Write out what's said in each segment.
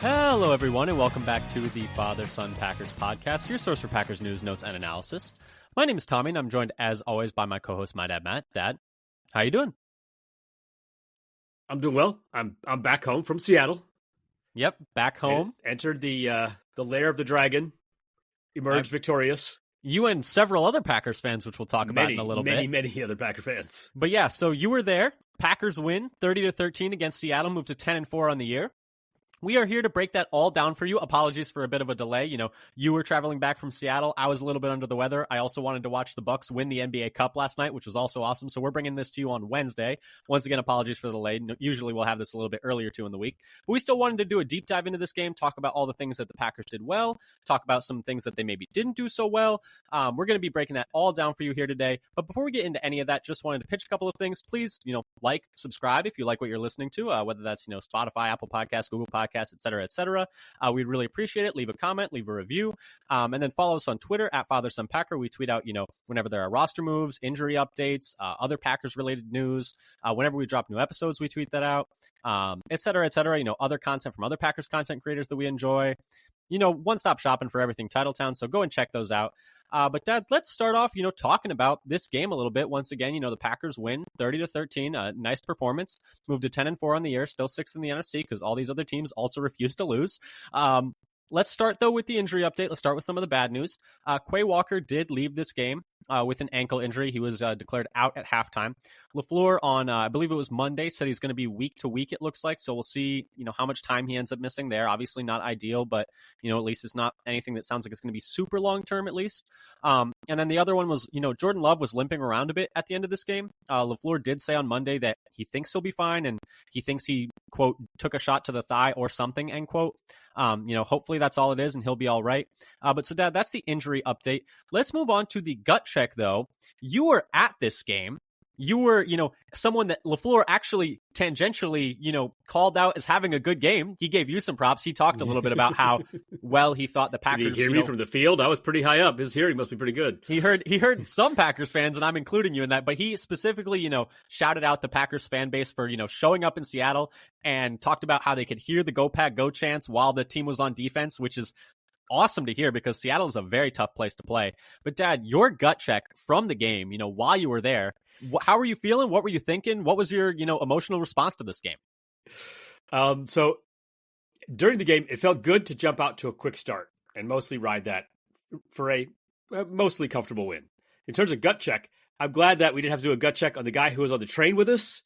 Hello, everyone, and welcome back to the Father-Son Packers podcast, your source for Packers news, notes, and analysis. My name is Tommy, and I'm joined, as always, by my co-host, my dad, Matt. Dad, how you doing? I'm doing well. I'm back home from Seattle. Yep, back home. Entered the lair of the dragon. Emerged victorious. You and several other Packers fans, which we'll talk about in a little bit. Many other Packer fans. But yeah, so you were there. Packers win 30-13 against Seattle, move to 10-4 on the year. We are here to break that all down for you. Apologies for a bit of a delay. You know, you were traveling back from Seattle. I was a little bit under the weather. I also wanted to watch the Bucks win the NBA Cup last night, which was also awesome. So we're bringing this to you on Wednesday. Once again, apologies for the delay. Usually we'll have this a little bit earlier too in the week. But we still wanted to do a deep dive into this game, talk about all the things that the Packers did well, talk about some things that they maybe didn't do so well. We're going to be breaking that all down for you here today. But before we get into any of that, just wanted to pitch a couple of things. Please, like, subscribe if you like what you're listening to, whether that's, Spotify, Apple Podcasts, Google Podcasts, et cetera, et cetera. We'd really appreciate it. Leave a comment, leave a review, and then follow us on Twitter at FatherSonPacker. We tweet out, whenever there are roster moves, injury updates, other Packers-related news. Whenever we drop new episodes, we tweet that out, et cetera, et cetera. Other content from other Packers content creators that we enjoy. One-stop shopping for everything Titletown, so go and check those out. But Dad, let's start off, talking about this game a little bit. Once again, the Packers win 30-13, nice performance, moved to 10-4 on the year, still sixth in the NFC because all these other teams also refuse to lose. Let's start, though, with the injury update. Let's start with some of the bad news. Quay Walker did leave this game with an ankle injury. He was declared out at halftime. LaFleur on, I believe it was Monday, said he's going to be week to week, it looks like. So we'll see, how much time he ends up missing there. Obviously not ideal, but, at least it's not anything that sounds like it's going to be super long term, at least. And then the other one was, Jordan Love was limping around a bit at the end of this game. LaFleur did say on Monday that he thinks he'll be fine and he thinks he, quote, took a shot to the thigh or something, end quote. Hopefully that's all it is and he'll be all right. But so, Dad, that's the injury update. Let's move on to the gut check, though. You were at this game. You were, someone that LaFleur actually tangentially, called out as having a good game. He gave you some props. He talked a little bit about how well he thought the Packers. Did he hear me from the field? I was pretty high up. His hearing must be pretty good. He heard some Packers fans, and I'm including you in that. But he specifically, shouted out the Packers fan base for, showing up in Seattle and talked about how they could hear the "Go Pack Go" chants while the team was on defense, which is awesome to hear because Seattle is a very tough place to play. But Dad, your gut check from the game, while you were there. How were you feeling? What were you thinking? What was your, emotional response to this game? So during the game, it felt good to jump out to a quick start and mostly ride that for a mostly comfortable win. In terms of gut check, I'm glad that we didn't have to do a gut check on the guy who was on the train with us.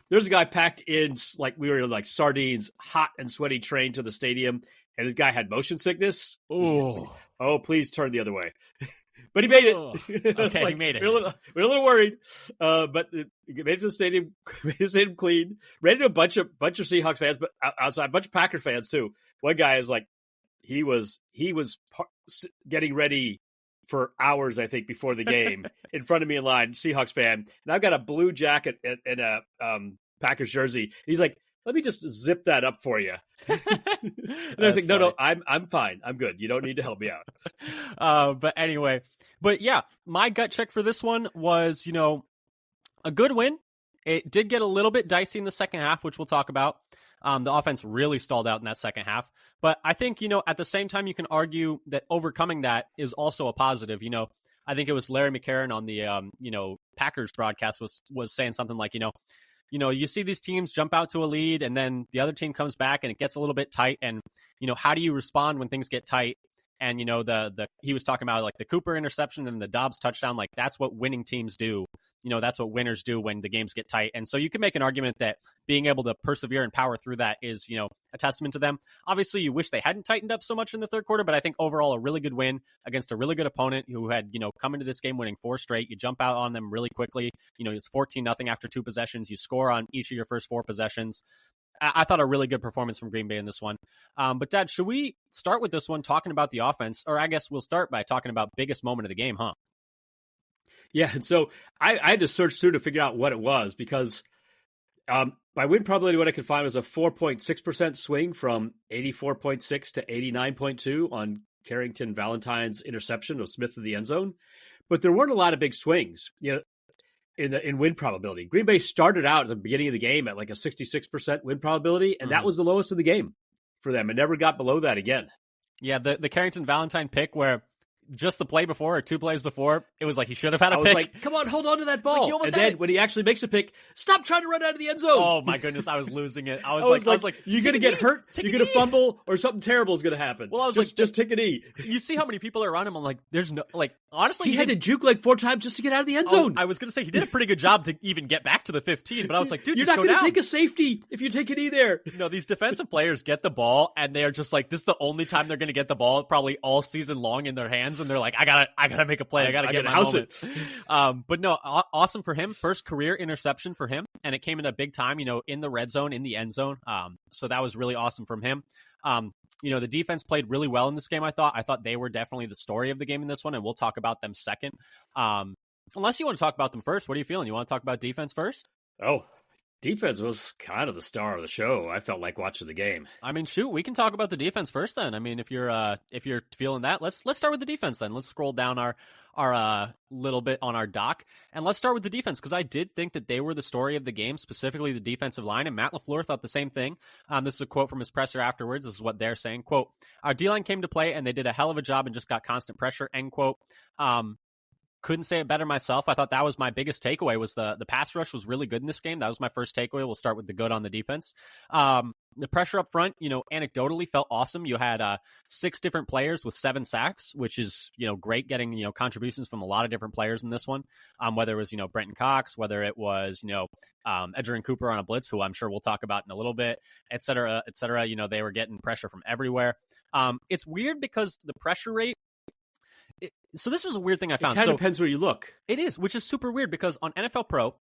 There's a guy packed in like we were like sardines, hot and sweaty train to the stadium, and this guy had motion sickness. Oh, please turn the other way. But he made it. Okay, he made it. We're a little worried, but he made it to the stadium. Made the stadium clean. Ran into a bunch of Seahawks fans, but outside a bunch of Packer fans too. One guy is like, he was getting ready for hours, I think, before the game in front of me in line, Seahawks fan, and I've got a blue jacket and a Packers jersey. He's like, let me just zip that up for you. And I was like, no, I'm fine. I'm good. You don't need to help me out. But anyway, yeah, my gut check for this one was, a good win. It did get a little bit dicey in the second half, which we'll talk about. The offense really stalled out in that second half. But I think, at the same time, you can argue that overcoming that is also a positive. I think it was Larry McCarron on the, Packers broadcast was saying something like, you see these teams jump out to a lead and then the other team comes back and it gets a little bit tight. And, how do you respond when things get tight? And, he was talking about like the Cooper interception and the Dobbs touchdown. Like that's what winning teams do. That's what winners do when the games get tight. And so you can make an argument that being able to persevere and power through that is, a testament to them. Obviously, you wish they hadn't tightened up so much in the third quarter, but I think overall a really good win against a really good opponent who had, come into this game winning 4 straight. You jump out on them really quickly. It's 14-0 after 2 possessions. You score on each of your first 4 possessions. I thought a really good performance from Green Bay in this one. But Dad, should we start with this one talking about the offense? Or I guess we'll start by talking about biggest moment of the game, huh? Yeah, and so I had to search through to figure out what it was because my win probability, what I could find was a 4.6% swing from 84.6 to 89.2 on Carrington Valentine's interception of Smith in the end zone. But there weren't a lot of big swings, in win probability. Green Bay started out at the beginning of the game at like a 66% win probability, and that was the lowest of the game. for them. It never got below that again. Yeah, the Carrington Valentine pick where just the play before or 2 plays before, it was like he should have had a pick. I was like, come on, hold on to that ball. Like, and then when he actually makes a pick, stop trying to run out of the end zone. Oh my goodness, I was losing it. I was like, you're going to get hurt, you're going to fumble, or something terrible is going to happen. Well, I was just take a knee. You see how many people are around him. I'm like, there's no, like, honestly. He had to juke like 4 times just to get out of the end zone. I was going to say, he did a pretty good job to even get back to the 15, but I was like, dude, you're just not going to take a safety if you take a knee there. No, these defensive players get the ball, and they are just like, this is the only time they're going to get the ball probably all season long in their hands, and they're like, I gotta make a play. I gotta get my moment. But no, awesome for him. First career interception for him, and it came in a big time, in the red zone, in the end zone. So that was really awesome from him. The defense played really well in this game. I thought they were definitely the story of the game in this one, and we'll talk about them second. Unless you want to talk about them first, what are you feeling? You want to talk about defense first? Oh, defense was kind of the star of the show. I felt like watching the game. I mean, shoot, we can talk about the defense first then. I mean, if you're feeling that, let's start with the defense then. Let's scroll down our little bit on our doc, and let's start with the defense, because I did think that they were the story of the game, specifically the defensive line, and Matt LaFleur thought the same thing. This is a quote from his presser afterwards. This is what they're saying. Quote, our D-line came to play, and they did a hell of a job and just got constant pressure, end quote. Couldn't say it better myself. I thought that was my biggest takeaway, was the pass rush was really good in this game. That was my first takeaway. We'll start with the good on the defense. The pressure up front, anecdotally felt awesome. You had 6 different players with 7 sacks, which is, great, getting, contributions from a lot of different players in this one. Whether it was, Brenton Cox, whether it was, Edgerrin Cooper on a blitz, who I'm sure we'll talk about in a little bit, et cetera, et cetera. They were getting pressure from everywhere. It's weird because the pressure rate, so this was a weird thing I found. It kind of depends where you look. It is, which is super weird, because on NFL Pro,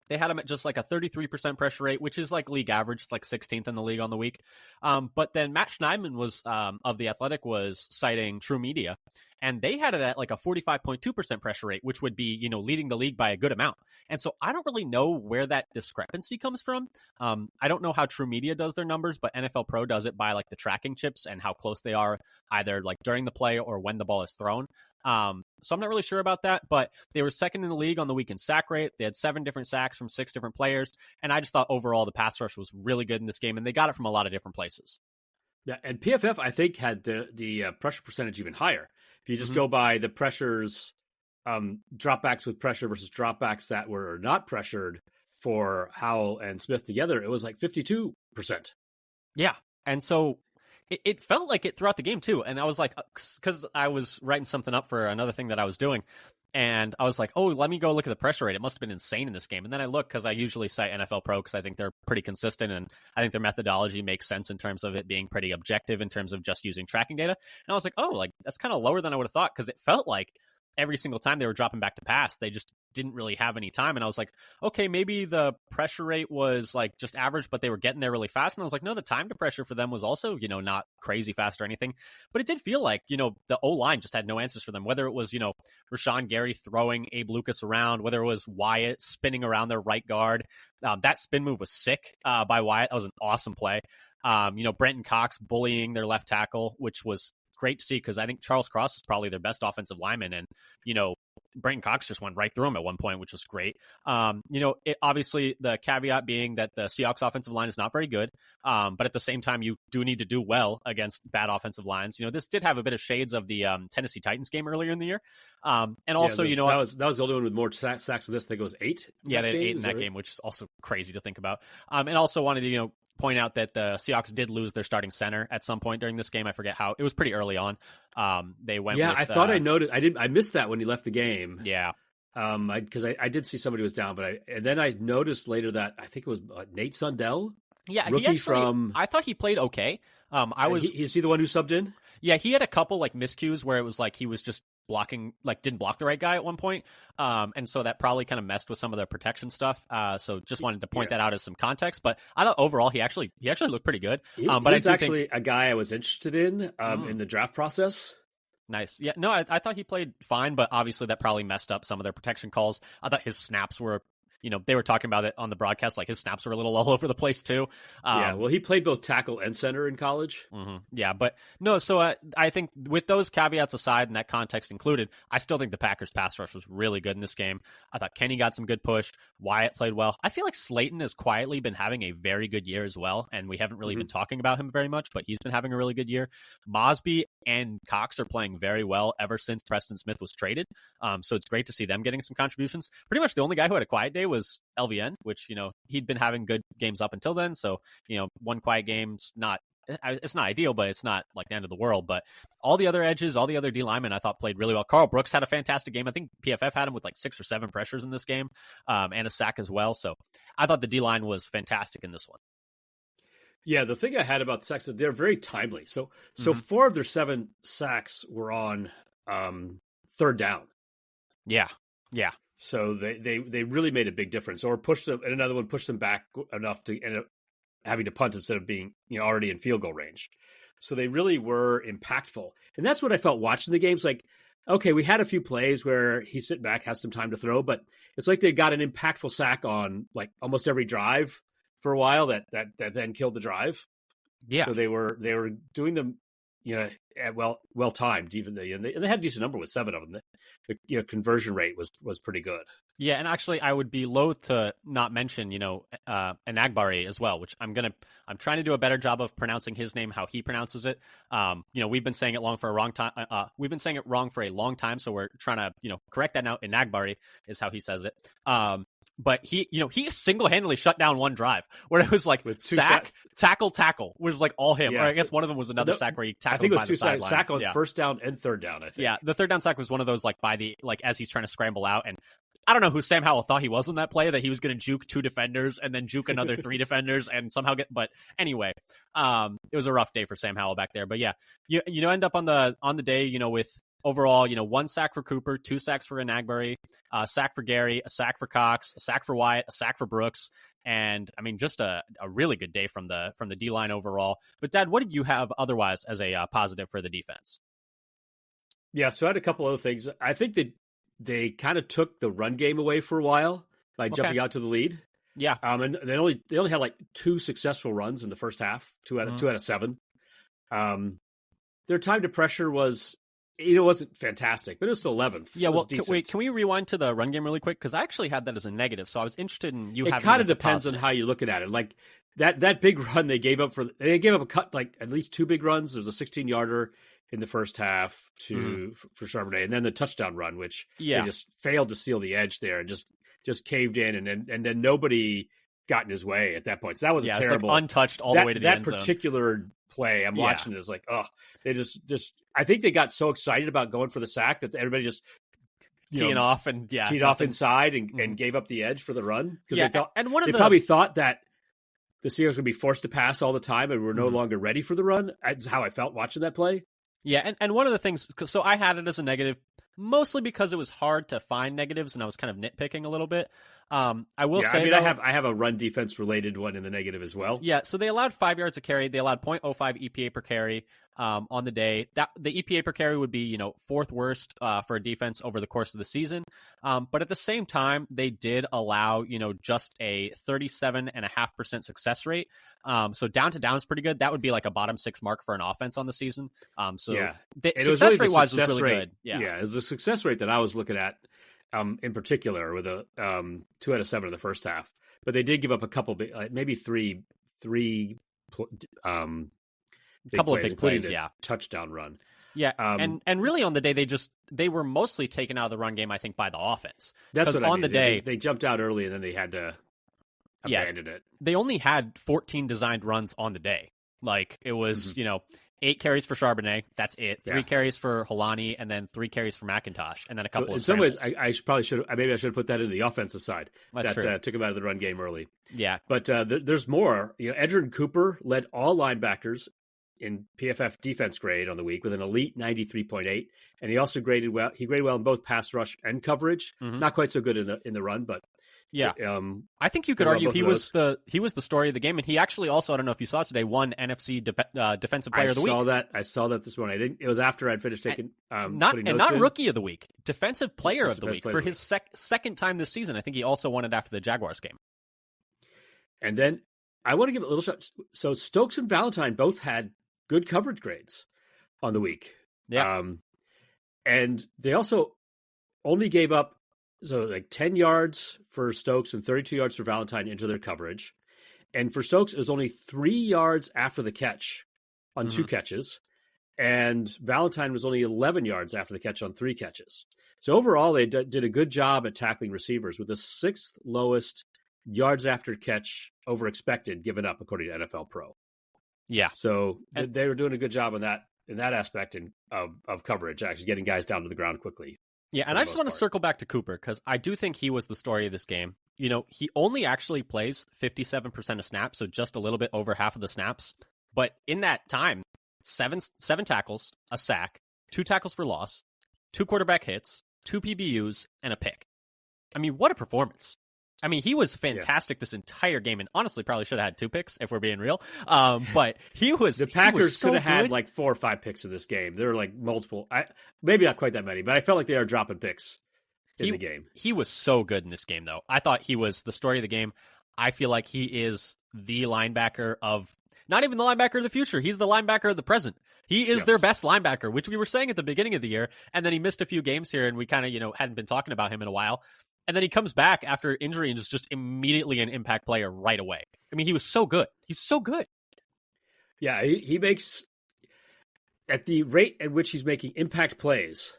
they had him at just like a 33% pressure rate, which is like league average. It's like 16th in the league on the week. But then Matt Schneidman was of The Athletic was citing True Media, and they had it at like a 45.2% pressure rate, which would be, leading the league by a good amount. And so I don't really know where that discrepancy comes from. I don't know how True Media does their numbers, but NFL Pro does it by like the tracking chips and how close they are either like during the play or when the ball is thrown. So I'm not really sure about that, but they were second in the league on the week in sack rate. They had 7 different sacks from 6 different players. And I just thought overall the pass rush was really good in this game, and they got it from a lot of different places. Yeah, and PFF, I think, had the pressure percentage even higher. If you just go by the pressures, dropbacks with pressure versus dropbacks that were not pressured for Howell and Smith together, it was like 52%. Yeah. And so it felt like it throughout the game too. And I was like, because I was writing something up for another thing that I was doing, and I was like, oh, let me go look at the pressure rate. It must have been insane in this game. And then I look, because I usually cite NFL Pro because I think they're pretty consistent, and I think their methodology makes sense in terms of it being pretty objective in terms of just using tracking data. And I was like, oh, like that's kind of lower than I would have thought, because it felt like every single time they were dropping back to pass, they just didn't really have any time. And I was like, okay, maybe the pressure rate was like just average, but they were getting there really fast. And I was like, no, the time to pressure for them was also, not crazy fast or anything. But it did feel like, the O-line just had no answers for them, whether it was, Rashawn Gary throwing Abe Lucas around, whether it was Wyatt spinning around their right guard. That spin move was sick by Wyatt. That was an awesome play. Brenton Cox bullying their left tackle, which was great to see, because I think Charles Cross is probably their best offensive lineman, and Brenton Cox just went right through him at one point, which was great. Obviously the caveat being that the Seahawks offensive line is not very good, but at the same time you do need to do well against bad offensive lines. This did have a bit of shades of the Tennessee Titans game earlier in the year, and also that was the only one with more sacks than this. I think it was 8. Yeah, they had 8 in that game, which is also crazy to think about. And also wanted to point out that the Seahawks did lose their starting center at some point during this game. I forget how. It was pretty early on. They went. Yeah, I thought I noticed. I missed that when he left the game. Yeah. Because I did see somebody was down, and then I noticed later that I think it was Nate Sundell. Yeah, rookie from. I thought he played okay. Is he the one who subbed in? Yeah, he had a couple like miscues where it was like he was just blocking, like didn't block the right guy at one point, and so that probably kind of messed with some of their protection stuff. So just wanted to point that out as some context. But I thought overall he actually looked pretty good. But he's actually a guy I was interested in the draft process. Nice. Yeah, no, I thought he played fine, but obviously that probably messed up some of their protection calls. I thought his snaps were they were talking about it on the broadcast, like his snaps were a little all over the place too. Yeah, well, he played both tackle and center in college. Yeah, but no, so I think with those caveats aside and that context included, I still think the Packers pass rush was really good in this game. I thought Kenny got some good push. Wyatt played well. I feel like Slayton has quietly been having a very good year as well, and we haven't really been talking about him very much, but he's been having a really good year. Mosby and Cox are playing very well ever since Preston Smith was traded. So it's great to see them getting some contributions. Pretty much the only guy who had a quiet day was LVN, which, he'd been having good games up until then. So, one quiet game's it's not ideal, but it's not like the end of the world. But all the other edges, all the other D linemen, I thought played really well. Carl Brooks had a fantastic game. I think PFF had him with like 6 or 7 pressures in this game, and a sack as well. So I thought the D line was fantastic in this one. Yeah, the thing I had about sacks is they're very timely. So 4 of their 7 sacks were on third down. Yeah. So they really made a big difference, or pushed them, and another one pushed them back enough to end up having to punt instead of being already in field goal range. So they really were impactful, and that's what I felt watching the games. Like, okay, we had a few plays where he's sitting back, has some time to throw, but it's like they got an impactful sack on like almost every drive for a while that then killed the drive. Yeah. So they were doing them, well timed. Even they had a decent number with 7 of them. The conversion rate was pretty good. Yeah, and actually, I would be loath to not mention, Enagbare as well, which I'm trying to do a better job of pronouncing his name how he pronounces it. We've been saying it wrong for a long time, so we're trying to, correct that now. Enagbare is how he says it. But he single-handedly shut down one drive where it was like sack, tackle was like all him. Yeah. Or I guess one of them was another sack where he tackled. I think it was by 2 the sacks, sideline. sack on first down and third down. I think. Yeah, the third down sack was one of those like as he's trying to scramble out, and I don't know who Sam Howell thought he was on that play, that he was going to juke 2 defenders and then juke another 3 defenders and somehow but anyway, it was a rough day for Sam Howell back there. But yeah, you end up on the day, with overall, 1 sack for Cooper, 2 sacks for Enagbare, a sack for Gary, a sack for Cox, a sack for Wyatt, a sack for Brooks. And I mean, just a really good day from the D-line overall. But Dad, what did you have otherwise as a positive for the defense? Yeah, so I had a couple other things. I think they kind of took the run game away for a while by jumping out to the lead. Yeah. And they only had like 2 successful runs in the first half, 2 out of 7. Their time to pressure was, wasn't fantastic, but it was still 11th. Yeah, well, can we rewind to the run game really quick? Because I actually had that as a negative, so I was interested in you having it. It kind of depends on how you're looking at it. Like that big run they gave up they gave up a cut, like at least 2 big runs. There's a 16-yarder in the first half for Charbonnet, and then the touchdown run, which they just failed to seal the edge there and just caved in, and then nobody got in his way at that point. So that was a terrible, it's like untouched all the way to the end zone. That particular play, I'm watching it, is like, they just I think they got so excited about going for the sack that everybody just teed off inside and gave up the edge for the run, because they probably thought that the Seahawks would be forced to pass all the time and were no longer ready for the run. That's how I felt watching that play. Yeah, and one of the things, so I had it as a negative, mostly because it was hard to find negatives, and I was kind of nitpicking a little bit. I will say, though, I have a run defense related one in the negative as well. Yeah, so they allowed 5 yards a carry. They allowed 0.05 EPA per carry on the day. The EPA per carry would be 4th worst for a defense over the course of the season. But at the same time, they did allow just a 37.5% success rate. So down to down is pretty good. That would be like a bottom 6 mark for an offense on the season. Success rate wise was really good. Yeah, it was the success rate that I was looking at. In particular, with a 2 out of 7 in the first half, but they did give up a couple, maybe three, couple of big plays, touchdown run, and really on the day they were mostly taken out of the run game, I think, by the offense. That's what on the day they jumped out early and then they had to abandon it. They only had 14 designed runs on the day. Like it was 8 carries for Charbonnet. That's it. 3 carries for Holani, and then 3 carries for McIntosh, and then a couple. In some ways, I should have put that in the offensive side. That's true. Took him out of the run game early. Yeah, but there's more. Edgerrin Cooper led all linebackers in PFF defense grade on the week with an elite 93.8, and he also graded well. He graded well in both pass rush and coverage. Not quite so good in the run, but Yeah. I think you could argue he was the story of the game, and he actually also, I don't know if you saw it today, won NFC Defensive Player of the Week. I saw that this morning. It was after I'd finished taking not Rookie of the Week, Defensive Player of the Week for his second time this season. I think he also won it after the Jaguars game. And then I want to give it a little shot. So Stokes and Valentine both had good coverage grades on the week. Yeah. And they also only gave up 10 yards for Stokes and 32 yards for Valentine into their coverage. And for Stokes, it was only 3 yards after the catch on 2 catches. And Valentine was only 11 yards after the catch on 3 catches. So overall, they did a good job at tackling receivers with the 6th lowest yards after catch over expected given up, according to NFL Pro. Yeah. So they were doing a good job in that aspect of coverage, actually getting guys down to the ground quickly. Yeah, and I just want to circle back to Cooper because I do think he was the story of this game. You know, he only actually plays 57% of snaps, so just a little bit over half of the snaps. But in that time, seven tackles, a sack, 2 tackles for loss, 2 quarterback hits, 2 PBUs, and a pick. I mean, what a performance. I mean, he was fantastic this entire game, and honestly probably should have had 2 picks if we're being real. But he was the Packers so could have had good. like 4 or 5 picks in this game. There were like multiple, maybe not quite that many, but I felt like they were dropping picks in the game. He was so good in this game, though. I thought he was the story of the game. I feel like he is the linebacker of not even the linebacker of the future. He's the linebacker of the present. He is their best linebacker, which we were saying at the beginning of the year, and then he missed a few games here, and we kind of hadn't been talking about him in a while. And then he comes back after injury and is just immediately an impact player right away. I mean, he was so good. He's so good. Yeah, he makes, at the rate at which he's making impact plays.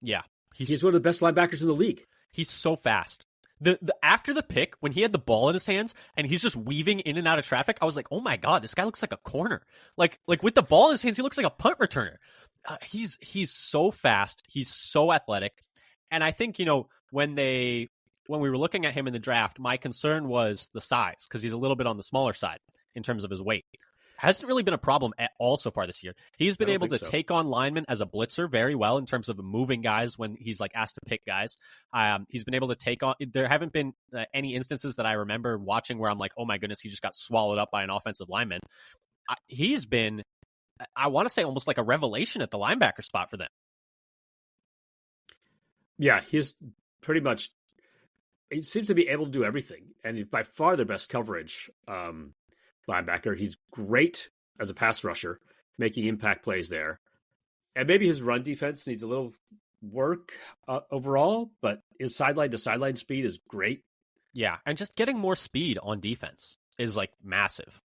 Yeah. He's one of the best linebackers in the league. He's so fast. The after the pick, when he had the ball in his hands and he's just weaving in and out of traffic, I was like, oh my God, this guy looks like a corner. Like with the ball in his hands, he looks like a punt returner. He's so fast. He's so athletic. And I think, when we were looking at him in the draft, my concern was the size because he's a little bit on the smaller side in terms of his weight. Hasn't really been a problem at all so far this year. He's been able to take on linemen as a blitzer very well in terms of moving guys when he's asked to pick guys. He's been able to take on. There haven't been any instances that I remember watching where I'm like, oh my goodness, he just got swallowed up by an offensive lineman. He's been, I want to say, almost like a revelation at the linebacker spot for them. Yeah, he's pretty much, he seems to be able to do everything. And he's by far their best coverage linebacker. He's great as a pass rusher, making impact plays there. And maybe his run defense needs a little work overall, but his sideline to sideline speed is great. Yeah, and just getting more speed on defense is massive.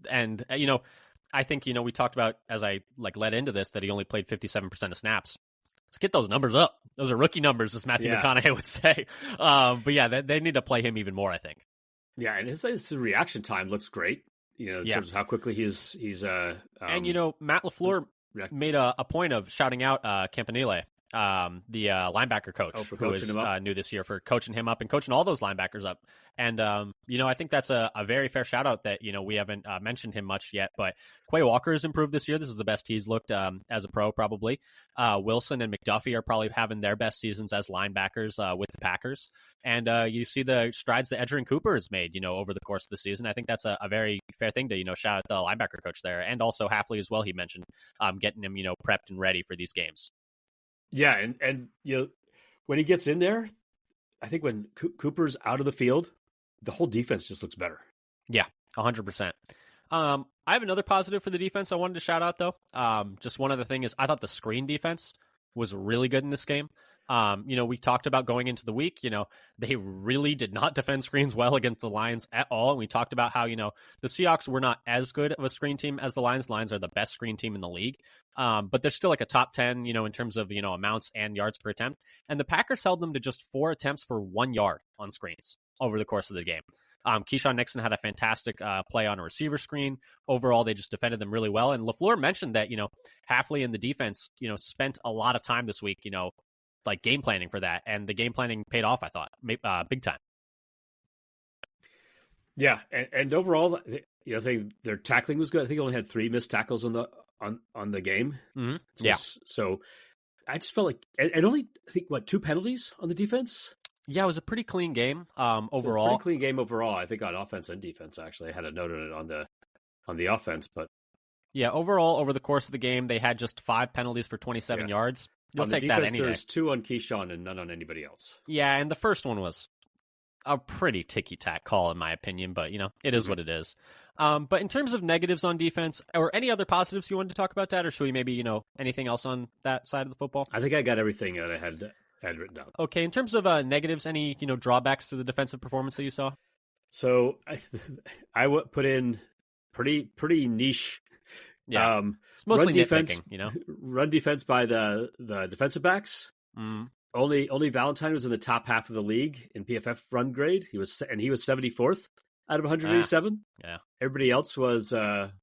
And, I think, we talked about, as I led into this, that he only played 57% of snaps. Let's get those numbers up. Those are rookie numbers, as Matthew McConaughey would say. But yeah, they need to play him even more, I think. Yeah, and his reaction time looks great. In terms of how quickly he's and Matt LaFleur made a point of shouting out Campanile, the linebacker coach, who is new this year, for coaching him up and coaching all those linebackers up. And, I think that's a very fair shout out that, we haven't mentioned him much yet, but Quay Walker has improved this year. This is the best he's looked as a pro, probably. Wilson and McDuffie are probably having their best seasons as linebackers with the Packers. And you see the strides that Edgerrin Cooper has made, over the course of the season. I think that's a very fair thing to, shout out the linebacker coach there. And also Hafley as well, he mentioned, getting him, prepped and ready for these games. Yeah, and when he gets in there, I think when Cooper's out of the field, the whole defense just looks better. Yeah, 100%. I have another positive for the defense I wanted to shout out, though. Just one other thing is I thought the screen defense was really good in this game. We talked about going into the week, they really did not defend screens well against the Lions at all. And we talked about how, the Seahawks were not as good of a screen team as the Lions. Lions are the best screen team in the league. But they're still a top 10, in terms of, amounts and yards per attempt. And the Packers held them to just 4 attempts for 1 yard on screens over the course of the game. Keyshawn Nixon had a fantastic play on a receiver screen. Overall, they just defended them really well. And LaFleur mentioned that, Hafley and the defense, spent a lot of time this week, game planning for that. And the game planning paid off, I thought, big time. Yeah. And overall, I think their tackling was good. I think they only had 3 missed tackles on the game. Mm-hmm. So I just felt like, and only, I think, 2 penalties on the defense? Yeah, it was a pretty clean game So it was a pretty overall. clean game overall. I think on offense and defense. Actually, I had a note on it on the offense, but Yeah, overall, over the course of the game, they had just 5 penalties for 27 yeah, yards. You'll on the take that defense, any day. there's 2 on Keyshawn and none on anybody else. Yeah, and the first one was a pretty ticky-tack call, in my opinion, but, it is what it is. But in terms of negatives on defense, or any other positives you wanted to talk about, Dad, or should we maybe, anything else on that side of the football? I think I got everything that I had written down. Okay, in terms of negatives, any, drawbacks to the defensive performance that you saw? So I would put in pretty niche. Yeah, it's mostly run defense, nitpicking, Run defense by the defensive backs. Mm. Only Valentine was in the top half of the league in PFF run grade. He was 74th out of 187. Yeah. Everybody else was over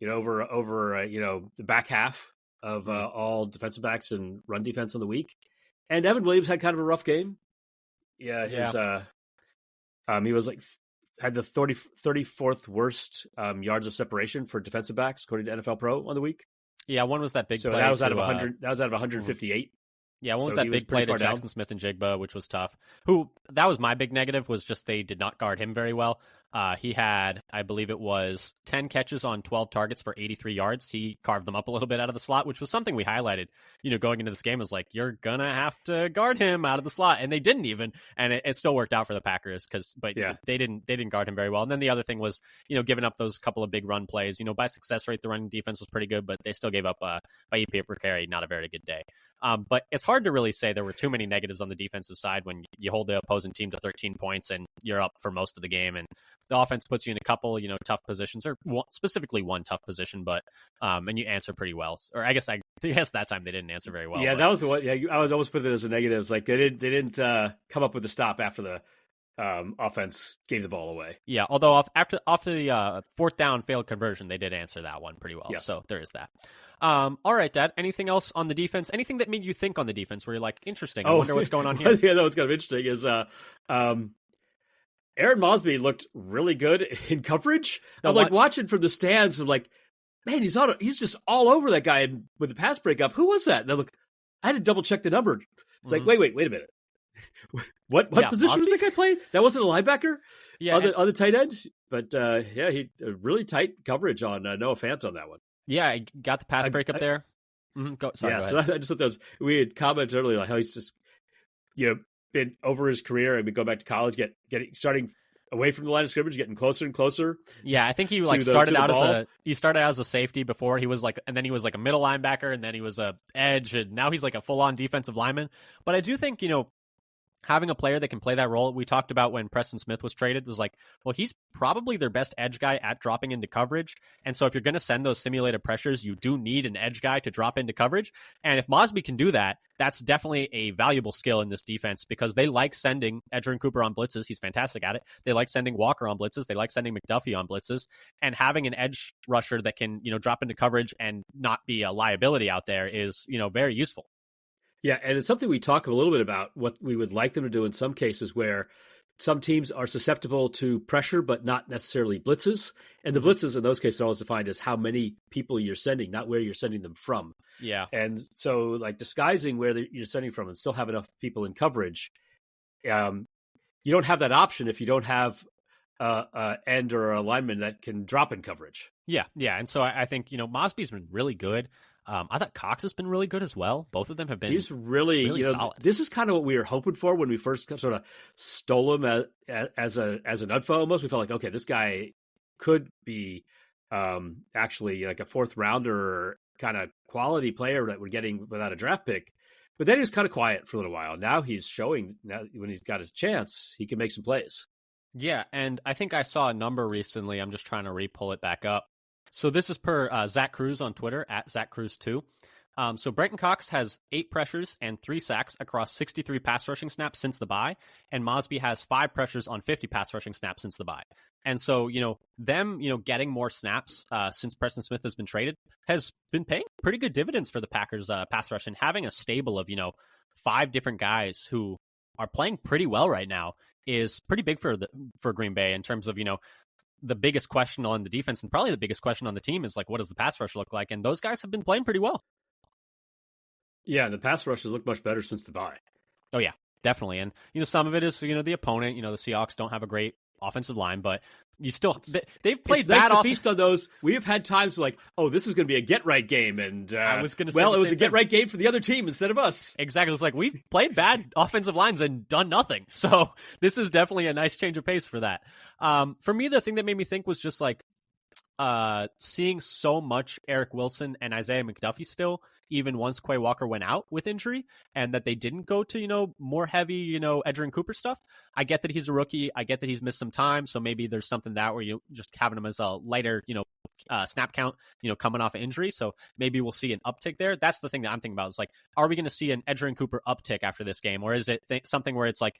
the back half of all defensive backs and run defense on the week. And Evan Williams had kind of a rough game. Yeah, he was had the 34th worst yards of separation for defensive backs according to NFL Pro on the week. Yeah, one was that big so play. That was out of 100. That was out of 158. Yeah, one was that big play to Jackson Smith and Jigba, which was tough. That was my big negative, was just they did not guard him very well. He had, I believe it was 10 catches on 12 targets for 83 yards. He carved them up a little bit out of the slot, which was something we highlighted, going into this game. Was like, you're going to have to guard him out of the slot. And they didn't even, and it still worked out for the Packers they didn't guard him very well. And then the other thing was, giving up those couple of big run plays. By success rate, the running defense was pretty good, but they still gave up by EPA per carry, not a very good day. But it's hard to really say there were too many negatives on the defensive side when you hold the opposing team to 13 points and you're up for most of the game. And the offense puts you in a couple, tough positions, or specifically one tough position, but and you answer pretty well. Or I guess that time they didn't answer very well. Yeah, that was the one. Yeah, I was almost putting it as a negative. It's like they didn't come up with the stop after the offense gave the ball away. Yeah, although off the fourth down failed conversion, they did answer that one pretty well. Yes. So there is that. All right, Dad. Anything else on the defense? Anything that made you think on the defense where you're like, interesting? I wonder what's going on here. Yeah, that was kind of interesting. Is Aaron Mosby looked really good in coverage. I'm like watching from the stands. I'm like, man, he's just all over that guy with the pass breakup. Who was that? And I had to double check the number. It's like, wait a minute. What position was that guy playing? That wasn't a linebacker? Yeah, on the tight end. But he really tight coverage on Noah Fant on that one. Yeah, I got the pass breakup there. Go ahead. So I just thought we had commented earlier like how he's just been over his career and we go back to college, getting starting away from the line of scrimmage, getting closer and closer. Yeah, I think he started out as a safety before. He was and then he was like a middle linebacker, and then he was a edge, and now he's like a full on defensive lineman. But I do think having a player that can play that role, we talked about when Preston Smith was traded, was like, well, he's probably their best edge guy at dropping into coverage. And so if you're going to send those simulated pressures, you do need an edge guy to drop into coverage. And if Mosby can do that, that's definitely a valuable skill in this defense, because they like sending Edgerrin Cooper on blitzes. He's fantastic at it. They like sending Walker on blitzes. They like sending McDuffie on blitzes. And having an edge rusher that can, drop into coverage and not be a liability out there is, very useful. Yeah, and it's something we talk a little bit about, what we would like them to do in some cases where some teams are susceptible to pressure, but not necessarily blitzes. And the blitzes in those cases are always defined as how many people you're sending, not where you're sending them from. Yeah. And so disguising where you're sending from and still have enough people in coverage, you don't have that option if you don't have an end or a lineman that can drop in coverage. Yeah. And so I think, Mosby's been really good. I thought Cox has been really good as well. Both of them have been. He's really solid. This is kind of what we were hoping for when we first sort of stole him as an UDFA almost. We felt like, okay, this guy could be actually like a fourth rounder kind of quality player that we're getting without a draft pick. But then he was kind of quiet for a little while. Now he's showing, now when he's got his chance, he can make some plays. Yeah, and I think I saw a number recently. I'm just trying to re-pull it back up. So this is per Zach Cruz on Twitter, at Zach Cruz2. So Brenton Cox has 8 pressures and 3 sacks across 63 pass rushing snaps since the bye, and Mosby has 5 pressures on 50 pass rushing snaps since the bye. And so, them, getting more snaps since Preston Smith has been traded has been paying pretty good dividends for the Packers pass rush, and having a stable of, 5 different guys who are playing pretty well right now is pretty big for Green Bay in terms of, the biggest question on the defense, and probably the biggest question on the team, is like, what does the pass rush look like? And those guys have been playing pretty well. Yeah, the pass rush has looked much better since the bye. Oh yeah, definitely. And, some of it is, the opponent, the Seahawks don't have a great offensive line, but you still, they've played it's bad nice to feast on those. We have had times like, oh, this is going to be a get-right game. And, I was going to say, it was a get-right game for the other team instead of us. Exactly. It's like, we've played bad offensive lines and done nothing. So this is definitely a nice change of pace for that. For me, the thing that made me think was just like, seeing so much Eric Wilson and Isaiah McDuffie still, even once Quay Walker went out with injury, and that they didn't go to, more heavy, Edgerrin Cooper stuff. I get that he's a rookie. I get that he's missed some time. So maybe there's something that where you just having him as a lighter, snap count, coming off of injury. So maybe we'll see an uptick there. That's the thing that I'm thinking about is like, are we going to see an Edgerrin Cooper uptick after this game? Or is it something where it's like,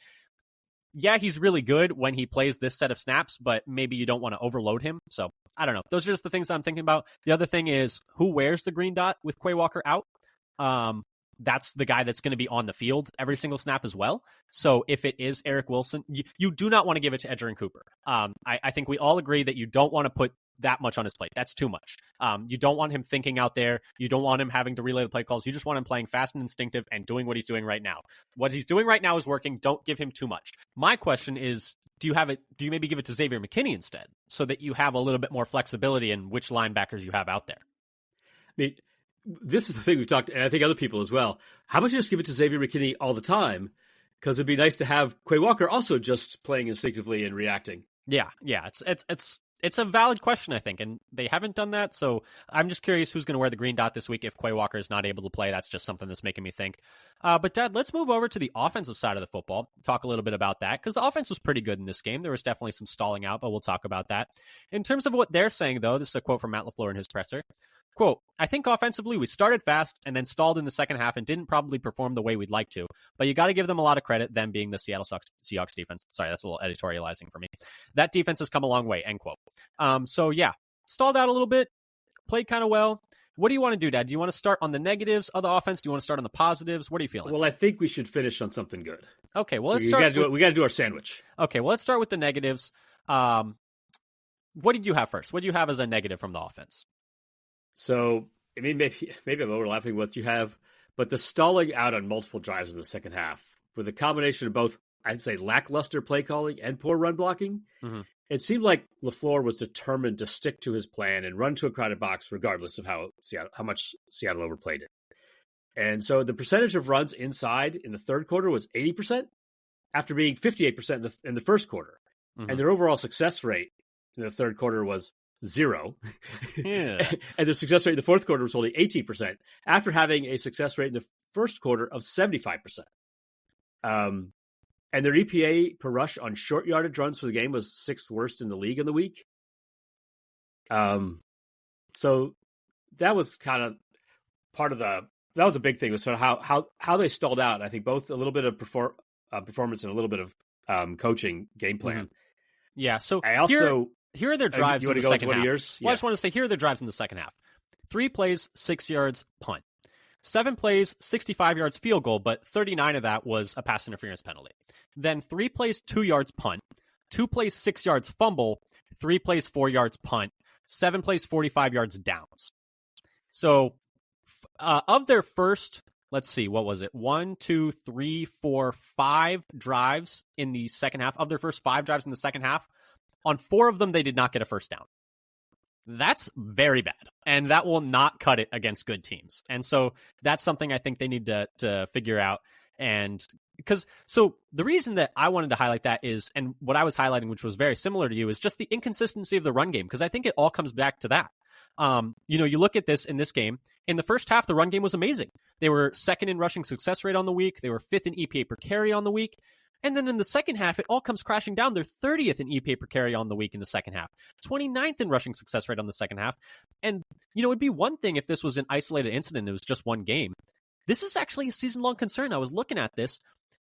yeah, he's really good when he plays this set of snaps, but maybe you don't want to overload him. So I don't know. Those are just the things I'm thinking about. The other thing is who wears the green dot with Quay Walker out. That's the guy that's going to be on the field every single snap as well. So if it is Eric Wilson, you do not want to give it to Edgerrin Cooper. I think we all agree that you don't want to put that much on his plate. That's too much. You don't want him thinking out there. You don't want him having to relay the play calls. You just want him playing fast and instinctive and doing what he's doing right now. What he's doing right now is working. Don't give him too much. My question is, do you maybe give it to Xavier McKinney instead so that you have a little bit more flexibility in which linebackers you have out there? I mean, this is the thing we've talked, and I think other people as well. How about you just give it to Xavier McKinney all the time? Because it'd be nice to have Quay Walker also just playing instinctively and reacting. Yeah. It's a valid question, I think, and they haven't done that. So I'm just curious who's going to wear the green dot this week if Quay Walker is not able to play. That's just something that's making me think. But Dad, let's move over to the offensive side of the football. Talk a little bit about that because the offense was pretty good in this game. There was definitely some stalling out, but we'll talk about that. In terms of what they're saying, though, this is a quote from Matt LaFleur in his presser. Quote, I think offensively we started fast and then stalled in the second half and didn't probably perform the way we'd like to, but you got to give them a lot of credit, them being the Seattle Seahawks defense. Sorry, that's a little editorializing for me. That defense has come a long way, end quote. So yeah, stalled out a little bit, played kind of well. What do you want to do, Dad? Do you want to start on the negatives of the offense? Do you want to start on the positives? What are you feeling? Well, I think we should finish on something good. Okay, well, let's start. We got to do our sandwich. Okay, well, let's start with the negatives. What did you have first? What do you have as a negative from the offense? So, I mean, maybe I'm overlapping what you have, but the stalling out on multiple drives in the second half with a combination of both, I'd say, lackluster play calling and poor run blocking, it seemed like LaFleur was determined to stick to his plan and run to a crowded box regardless of how much Seattle overplayed it. And so the percentage of runs inside in the third quarter was 80% after being 58% in the first quarter. And their overall success rate in the third quarter was 0. Yeah. And the success rate in the fourth quarter was only 18% after having a success rate in the first quarter of 75%. And their EPA per rush on short yardage runs for the game was sixth worst in the league in the week. So that was kind of part of that was a big thing, was sort of how they stalled out. I think both a little bit of performance and a little bit of coaching game plan. Yeah. So I also here are their drives in the second half. Yours? Well, I just want to say here are their drives in the second half. 3 plays, 6 yards, punt. 7 plays, 65 yards, field goal, but 39 of that was a pass interference penalty. Then 3 plays, 2 yards, punt. 2 plays, 6 yards, fumble. 3 plays, 4 yards, punt. 7 plays, 45 yards, downs. So of their first, let's see, what was it? 1, 2, 3, 4, 5 drives in the second half. Of their first 5 drives in the second half, on 4 of them, they did not get a first down. That's very bad, and that will not cut it against good teams. And so that's something I think they need to figure out. And so the reason that I wanted to highlight that is, and what I was highlighting, which was very similar to you, is just the inconsistency of the run game, because I think it all comes back to that. You look at this in this game. In the first half, the run game was amazing. They were second in rushing success rate on the week. They were 5th in EPA per carry on the week. And then in the second half, it all comes crashing down. They're 30th in EPA per carry on the week in the second half, 29th in rushing success rate on the second half. And, it'd be one thing if this was an isolated incident. It was just one game. This is actually a season-long concern. I was looking at this.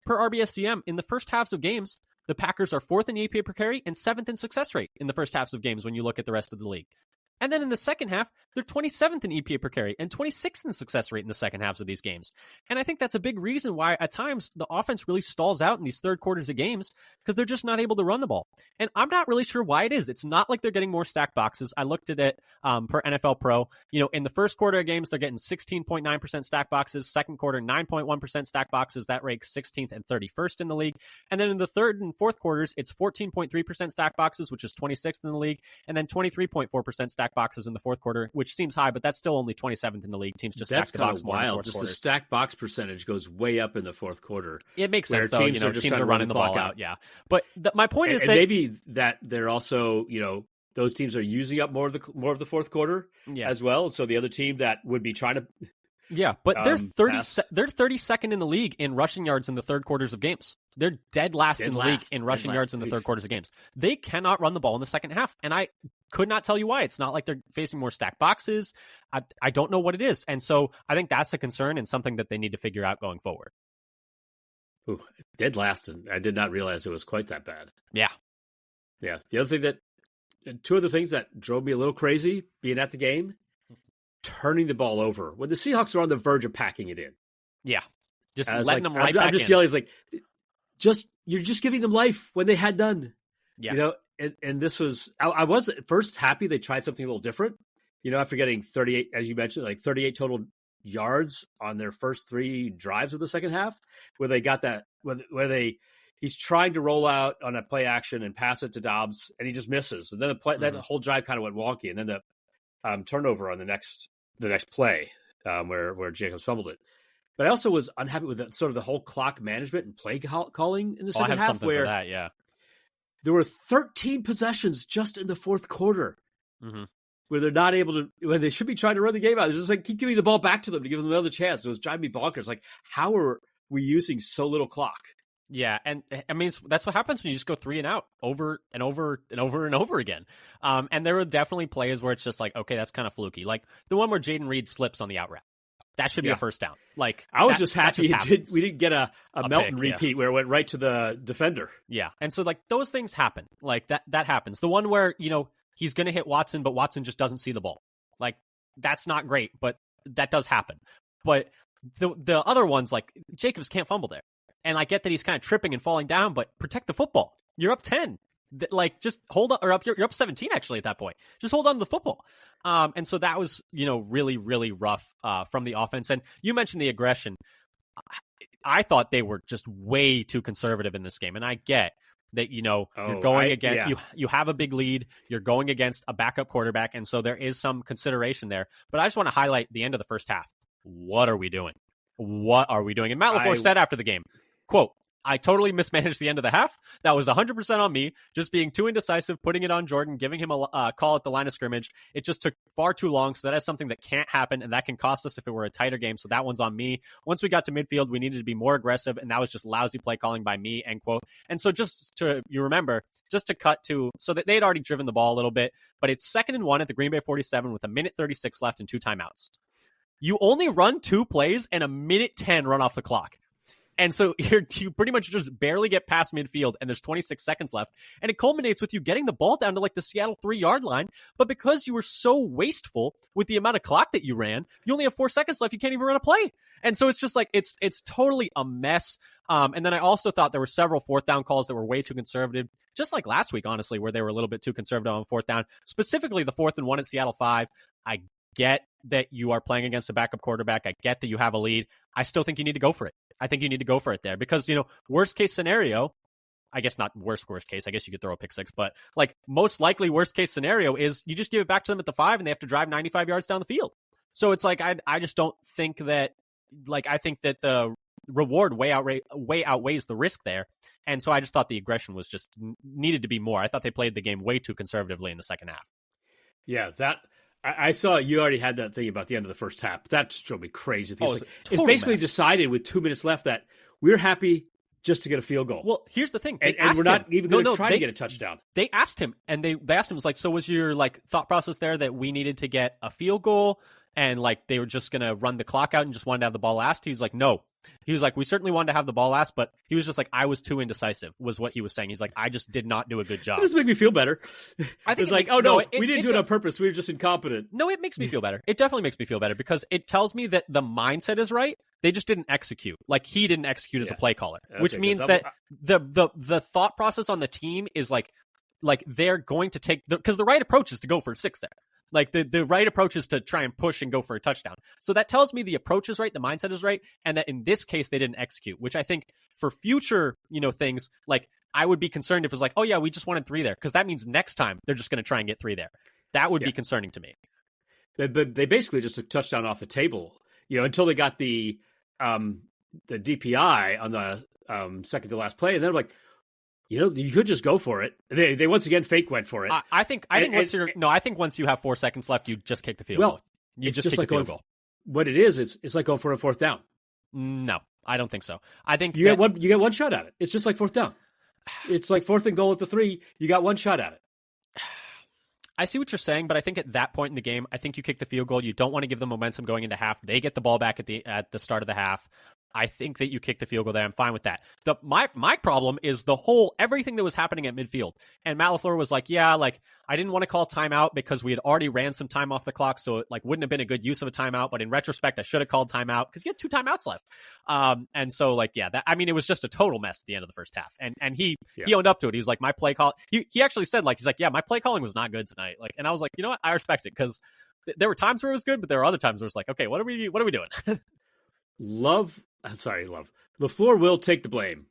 Per RBSDM, in the first halves of games, the Packers are 4th in EPA per carry and 7th in success rate in the first halves of games when you look at the rest of the league. And then in the second half, they're 27th in EPA per carry and 26th in success rate in the second halves of these games. And I think that's a big reason why at times the offense really stalls out in these third quarters of games, because they're just not able to run the ball. And I'm not really sure why it is. It's not like they're getting more stack boxes. I looked at it per NFL Pro. In the first quarter of games, they're getting 16.9% stack boxes. Second quarter, 9.1% stack boxes. That ranks 16th and 31st in the league. And then in the third and fourth quarters, it's 14.3% stack boxes, which is 26th in the league. And then 23.4% stack boxes in the fourth quarter, which seems high, but that's still only 27th in the league. Teams just stack the box more in the fourth Just quarters. the stack box percentage goes way up in the fourth quarter. It makes sense, though. Teams are running the ball out. Yeah. But my point is that maybe that they're also, those teams are using up more of the fourth quarter as well. So the other team that would be trying to but they're 32nd in the league in rushing yards in the third quarters of games. They're dead last in the league in rushing yards in the third quarters of games. They cannot run the ball in the second half, and I could not tell you why. It's not like they're facing more stacked boxes. I don't know what it is, and so I think that's a concern and something that they need to figure out going forward. Ooh, dead last, and I did not realize it was quite that bad. Yeah. The other thing two other things that drove me a little crazy being at the game. Turning the ball over when the Seahawks are on the verge of packing it in. Yeah. Just letting them right back in. I'm just yelling. It's like, you're just giving them life when they had none. Yeah. And this was, I was at first happy they tried something a little different, after getting 38, as you mentioned, like 38 total yards on their first three drives of the second half, where they got that, he's trying to roll out on a play action and pass it to Dobbs, and he just misses. And then that whole drive kind of went wonky. And then the turnover on the next play where Jacobs fumbled it. But I also was unhappy with sort of the whole clock management and play calling in the second half, where there were 13 possessions just in the fourth quarter where they're not able to, when they should be trying to run the game out. It's just like, keep giving the ball back to them to give them another chance. It was driving me bonkers. Like, how are we using so little clock? Yeah, and I mean, that's what happens when you just go 3 and out over and over and over and over again. And there were definitely plays where it's just like, okay, that's kind of fluky. Like the one where Jaden Reed slips on the out route. That should be a first down. Like I was just happy we didn't get a Melton pick, repeat where it went right to the defender. Yeah, and so like those things happen. Like that happens. The one where, he's going to hit Watson, but Watson just doesn't see the ball. Like that's not great, but that does happen. But the other ones, like Jacobs can't fumble there. And I get that he's kind of tripping and falling down, but protect the football. You're up 10. Like, just hold on, or you're up 17 actually at that point. Just hold on to the football. And so that was, really, really rough from the offense. And you mentioned the aggression. I thought they were just way too conservative in this game. And I get that, you're going against, you have a big lead. You're going against a backup quarterback. And so there is some consideration there. But I just want to highlight the end of the first half. What are we doing? What are we doing? And Matt LaFleur said after the game, quote, I totally mismanaged the end of the half. That was 100% on me, just being too indecisive, putting it on Jordan, giving him a call at the line of scrimmage. It just took far too long, so that is something that can't happen, and that can cost us if it were a tighter game, so that one's on me. Once we got to midfield, we needed to be more aggressive, and that was just lousy play calling by me, end quote. And so just to cut to, so that they had already driven the ball a little bit, but it's 2nd and 1 at the Green Bay 47 with 1:36 left and 2 timeouts. You only run 2 plays and 1:10 run off the clock. And so you pretty much just barely get past midfield, and there's 26 seconds left. And it culminates with you getting the ball down to like the Seattle 3-yard line. But because you were so wasteful with the amount of clock that you ran, you only have 4 seconds left. You can't even run a play. And so it's just like, it's totally a mess. And then I also thought there were several 4th down calls that were way too conservative, just like last week, honestly, where they were a little bit too conservative on 4th down, specifically the 4th and 1 at Seattle 5. I get that you are playing against a backup quarterback. I get that you have a lead. I still think you need to go for it. I think you need to go for it there because, worst case scenario, I guess not worst case, I guess you could throw a pick 6, but like most likely worst case scenario is you just give it back to them at the 5 and they have to drive 95 yards down the field. So it's like, I just don't think that, like, I think that the reward way outweighs the risk there. And so I just thought the aggression was just needed to be more. I thought they played the game way too conservatively in the second half. Yeah, I saw you already had that thing about the end of the first half. That just drove me crazy. It's basically decided with 2 minutes left that we're happy just to get a field goal. Well, here's the thing. And we're not even going to try to get a touchdown. They asked him, and they asked him, was like, so was your like thought process there that we needed to get a field goal and like they were just going to run the clock out and just wanted to have the ball last? He's like, no, He was like, we certainly wanted to have the ball last, but he was just like, I was too indecisive, was what he was saying. He's like, I just did not do a good job. It doesn't make me feel better. I think it's like, we didn't do it on purpose. We were just incompetent. No, it makes me feel better. It definitely makes me feel better because it tells me that the mindset is right. They just didn't execute. Like, he didn't execute as a play caller, which means that the thought process on the team is like they're going to take because the right approach is to go for 6 there. Like the right approach is to try and push and go for a touchdown. So that tells me the approach is right, the mindset is right, and that in this case they didn't execute, which I think for future, things, like I would be concerned if it was like, oh yeah, we just wanted 3 there, because that means next time they're just going to try and get 3 there. That would be concerning to me. They basically just took touchdown off the table, until they got the DPI on the second to last play, and they're like, you could just go for it. They once again fake went for it. I think once you have 4 seconds left, you just kick the field goal. You just kick the field goal. What it is, it's like going for a 4th down. No, I don't think so. I think you get one shot at it. It's just like 4th down. It's like 4th and goal at the 3. You got one shot at it. I see what you're saying, but I think at that point in the game, I think you kick the field goal. You don't want to give them momentum going into half. They get the ball back at the start of the half. I think that you kick the field goal there. I'm fine with that. My problem is everything that was happening at midfield. And Matt LaFleur was like, yeah, like I didn't want to call timeout because we had already ran some time off the clock, so it wouldn't have been a good use of a timeout. But in retrospect, I should have called timeout because you had 2 timeouts left. And so it was just a total mess at the end of the first half. And he owned up to it. He was like, my play call. He actually said my play calling was not good tonight. And I was like, you know what, I respect it because there were times where it was good, but there were other times where it's like, okay, what are we doing? Love. LaFleur will take the blame.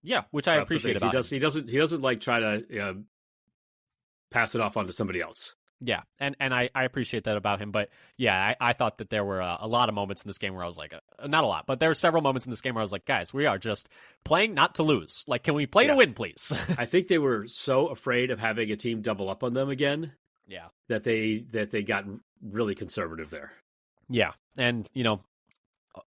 Yeah, which I appreciate about him. He doesn't like try to pass it off onto somebody else. Yeah, and I appreciate that about him. But yeah, I thought that there were a lot of moments in this game where I was like, not a lot, but there were several moments in this game where I was like, guys, we are just playing not to lose. Like, can we play to win, please? I think they were so afraid of having a team double up on them again. Yeah, that they got really conservative there. Yeah, and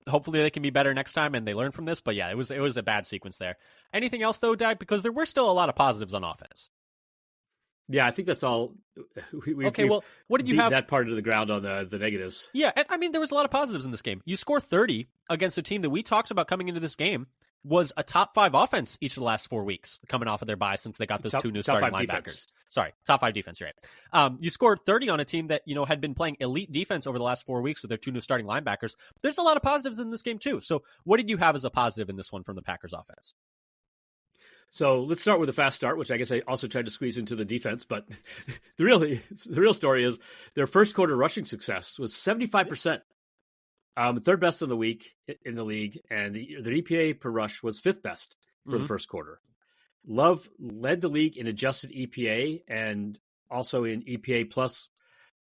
hopefully they can be better next time and they learn from this. But yeah, it was a bad sequence there. Anything else though, Dag? Because there were still a lot of positives on offense. Yeah, I think that's all. Well, what did you have? That part of the ground on the negatives. Yeah, and I mean, there was a lot of positives in this game. You score 30 against a team that we talked about coming into this game was a top 5 offense each of the last 4 weeks coming off of their bye since they got those 2 new starting linebackers. Defense. Sorry, top 5 defense, you're right. You scored 30 on a team that, had been playing elite defense over the last 4 weeks with their 2 new starting linebackers. There's a lot of positives in this game too. So what did you have as a positive in this one from the Packers offense? So let's start with a fast start, which I guess I also tried to squeeze into the defense. But the real story is their first quarter rushing success was 75%. Third best in the league, and their EPA per rush was 5th best for the first quarter. Love led the league in adjusted EPA and also in EPA plus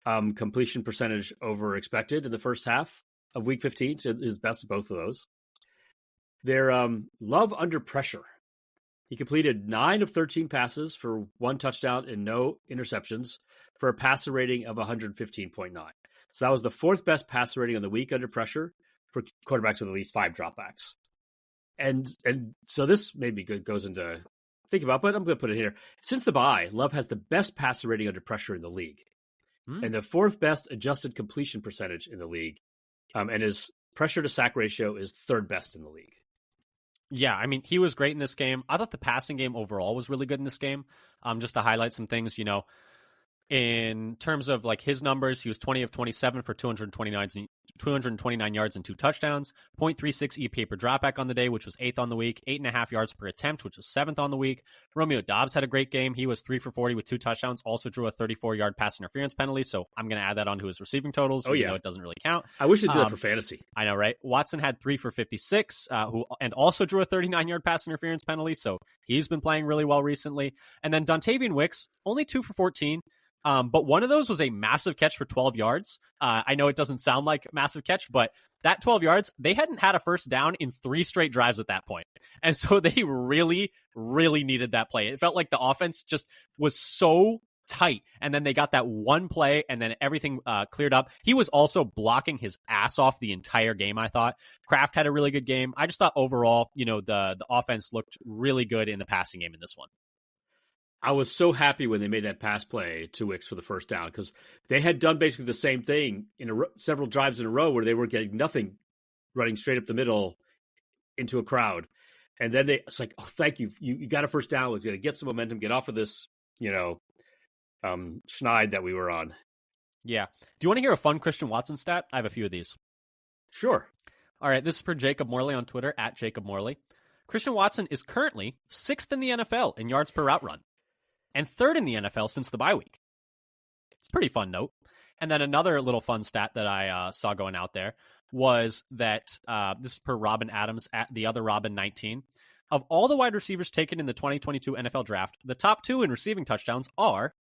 completion percentage over expected in the first half of Week 15. So his best of both of those. Their Love under pressure. He completed 9 of 13 passes for 1 touchdown and no interceptions for a passer rating of 115.9. So that was the 4th best passer rating on the week under pressure for quarterbacks with at least 5 dropbacks. And so this maybe goes into think about, but I'm going to put it here. Since the bye, Love has the best passer rating under pressure in the league and the 4th best adjusted completion percentage in the league. And his pressure to sack ratio is 3rd best in the league. Yeah, I mean, he was great in this game. I thought the passing game overall was really good in this game. Just to highlight some things, in terms of his numbers, he was 20 of 27 for 229 yards and 2 touchdowns, 0.36 EPA per dropback on the day, which was 8th on the week, 8.5 yards per attempt, which was 7th on the week. Romeo Doubs had a great game. He was 3 for 40 with 2 touchdowns, also drew a 34-yard pass interference penalty, so I'm going to add that onto his receiving totals, even though it doesn't really count. I wish it did that for fantasy. I know, right? Watson had 3 for 56, and also drew a 39-yard pass interference penalty, so he's been playing really well recently. And then Dontavian Wicks, only 2 for 14, but one of those was a massive catch for 12 yards. I know it doesn't sound like a massive catch, but that 12 yards, they hadn't had a first down in 3 straight drives at that point. And so they really, really needed that play. It felt like the offense just was so tight. And then they got that one play and then everything cleared up. He was also blocking his ass off the entire game, I thought. Kraft had a really good game. I just thought overall, the offense looked really good in the passing game in this one. I was so happy when they made that pass play to Wicks for the first down because they had done basically the same thing in several drives in a row where they were getting nothing running straight up the middle into a crowd. And then it's like, oh, thank you. You got a first down. We're going to get some momentum, get off of this, schneid that we were on. Yeah. Do you want to hear a fun Christian Watson stat? I have a few of these. Sure. All right. This is per Jacob Morley on Twitter, at Jacob Morley. Christian Watson is currently 6th in the NFL in yards per route run and 3rd in the NFL since the bye week. It's a pretty fun note. And then another little fun stat that I saw going out there was that this is per Robin Adams at the other Robin 19. Of all the wide receivers taken in the 2022 NFL draft, the top 2 in receiving touchdowns are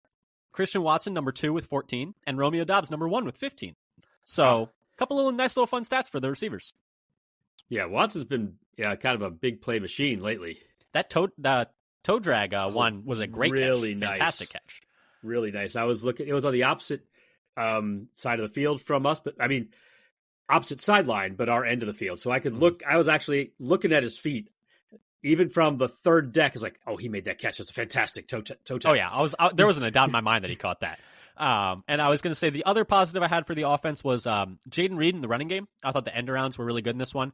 Christian Watson, number 2 with 14, and Romeo Doubs, number 1 with 15. So a couple of nice little fun stats for the receivers. Yeah, Watson's been kind of a big play machine lately. That toe drag one was a great really catch. Nice. Fantastic catch. Really nice. I was looking, it was on the opposite side of the field from us, but I mean, opposite sideline, but our end of the field. So I could look, I was actually looking at his feet, even from the third deck. Is like, oh, he made that catch. It's a fantastic toe tap. Oh yeah, there wasn't a doubt in my mind that he caught that. And I was going to say the other positive I had for the offense was Jaden Reed in the running game. I thought the end arounds were really good in this one.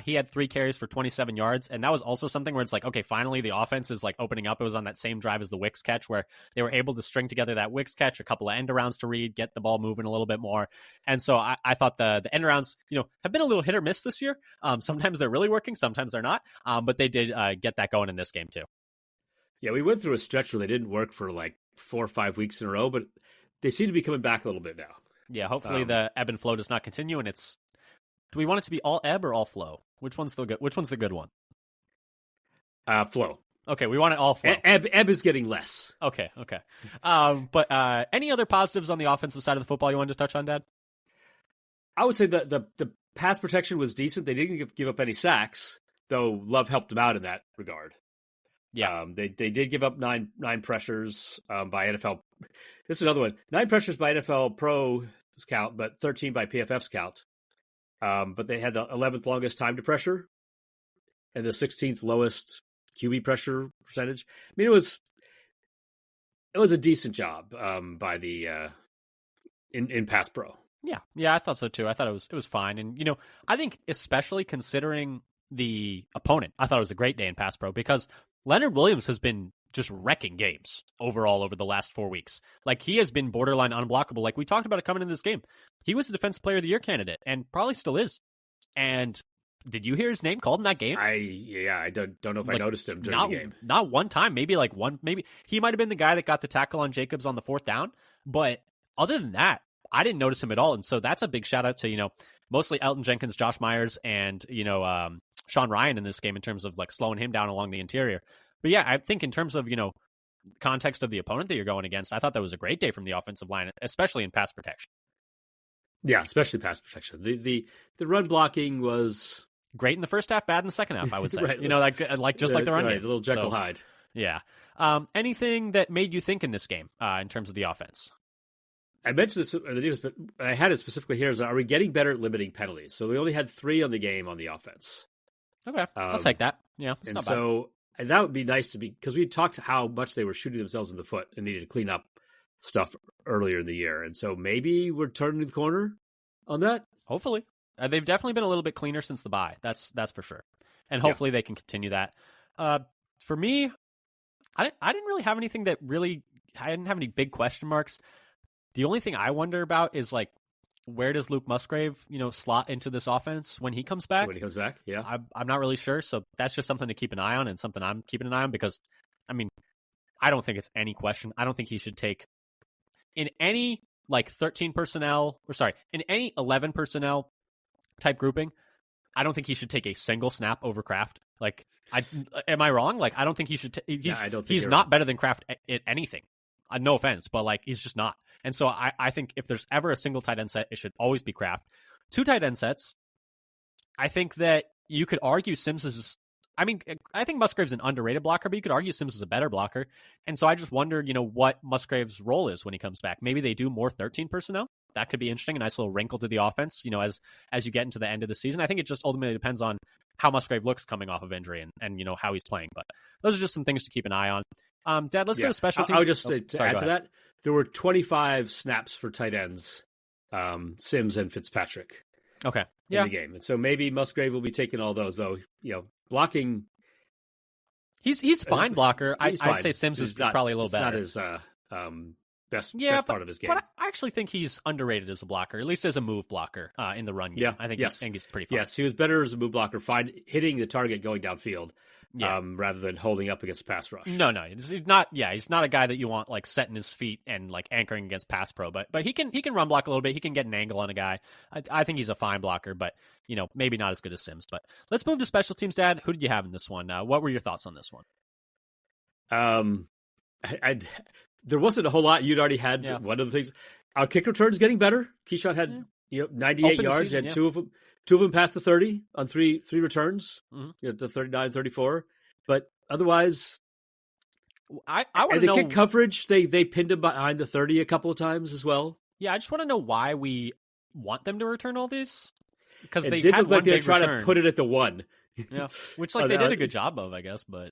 He had 3 carries for 27 yards, and that was also something where it's like, okay, finally the offense is like opening up. It was on that same drive as the Wicks catch where they were able to string together that Wicks catch, a couple of end arounds to Reed, get the ball moving a little bit more. And so I thought the end arounds, have been a little hit or miss this year. Sometimes they're really working, sometimes they're not. But they did get that going in this game too. Yeah, we went through a stretch where they didn't work for like 4 or 5 weeks in a row, but they seem to be coming back a little bit now. Yeah, hopefully the ebb and flow does not continue. And do we want it to be all ebb or all flow? Which one's the good one? Flow. Okay, we want it all flow. Ebb is getting less. Okay. But any other positives on the offensive side of the football you wanted to touch on, Dad? I would say the pass protection was decent. They didn't give up any sacks, though Love helped them out in that regard. Yeah, they did give up nine pressures by NFL. This is another one. 9 pressures by NFL Pro count, but 13 by PFF's count. But they had the 11th longest time to pressure and the 16th lowest QB pressure percentage. I mean, it was a decent job by the in pass pro. Yeah, I thought so too. I thought it was fine, and I think especially considering the opponent, I thought it was a great day in pass pro because Leonard Williams has been just wrecking games overall over the last 4 weeks. Like, he has been borderline unblockable. Like, we talked about it coming in this game. He was the Defensive Player of the Year candidate and probably still is. And did you hear his name called in that game? I don't know if I noticed him during the game. Not one time. Maybe like one. Maybe he might have been the guy that got the tackle on Jacobs on the 4th down. But other than that, I didn't notice him at all. And so that's a big shout out to, mostly Elton Jenkins, Josh Myers, and, Sean Ryan in this game in terms of like slowing him down along the interior. But yeah, I think in terms of, context of the opponent that you're going against, I thought that was a great day from the offensive line, especially in pass protection. Yeah, especially pass protection. The run blocking was great in the first half, bad in the second half, I would say. Right. Like just like the run game. A little Jekyll Hyde. Yeah. Anything that made you think in this game in terms of the offense? I mentioned this in the news, but I had it specifically here. Are we getting better at limiting penalties? So we only had 3 on the game on the offense. Okay, I'll take that. Yeah, it's not bad. And that would be nice to be, because we talked how much they were shooting themselves in the foot and needed to clean up stuff earlier in the year. And so maybe we're turning the corner on that. Hopefully. They've definitely been a little bit cleaner since the bye. That's for sure. And hopefully they can continue that. For me, I didn't really have anything I didn't have any big question marks. The only thing I wonder about is like, where does Luke Musgrave, slot into this offense when he comes back? When he comes back, yeah. I'm not really sure. So that's just something to keep an eye on and something I'm keeping an eye on because, I don't think it's any question. I don't think he should take in any like 13 personnel in any 11 personnel type grouping. I don't think he should take a single snap over Kraft. Like, am I wrong? Like, I don't think he should. He's not better than Kraft at anything. No offense, but like he's just not. And so I think if there's ever a single tight end set, it should always be Kraft. 2 tight end sets. I think that you could argue Sims is. I think Musgrave's an underrated blocker, but you could argue Sims is a better blocker. And so I just wonder, what Musgrave's role is when he comes back. Maybe they do more 13 personnel. That could be interesting. A nice little wrinkle to the offense, as you get into the end of the season. I think it just ultimately depends on how Musgrave looks coming off of injury and how he's playing. But those are just some things to keep an eye on. Dad, let's go to special teams. I would just say to add to that, there were 25 snaps for tight ends, Sims and Fitzpatrick. Okay. in the game. And so maybe Musgrave will be taking all those, though. Blocking. He's fine blocker. I'd say Sims is probably a little better. It's not his best part of his game. But I actually think he's underrated as a blocker, at least as a move blocker in the run game. Yeah, I think he's pretty fine. Yes, he was better as a move blocker, hitting the target going downfield. Rather than holding up against pass rush. No, he's not. Yeah, he's not a guy that you want like setting his feet and like anchoring against pass pro. But he can run block a little bit. He can get an angle on a guy. I think he's a fine blocker, but maybe not as good as Sims. But let's move to special teams, Dad. Who did you have in this one? What were your thoughts on this one? There wasn't a whole lot. You'd already had one of the things. Our kick return is getting better. Keyshawn had 98 yards and two of them past the 30 on three returns, to 39, 34. But otherwise, I want to know. Kick coverage, they pinned him behind the 30 a couple of times as well. Yeah, I just want to know why we want them to return all these. Because they did had look like they were trying return. to put it at the 1. Yeah, which they did a good job of, I guess. But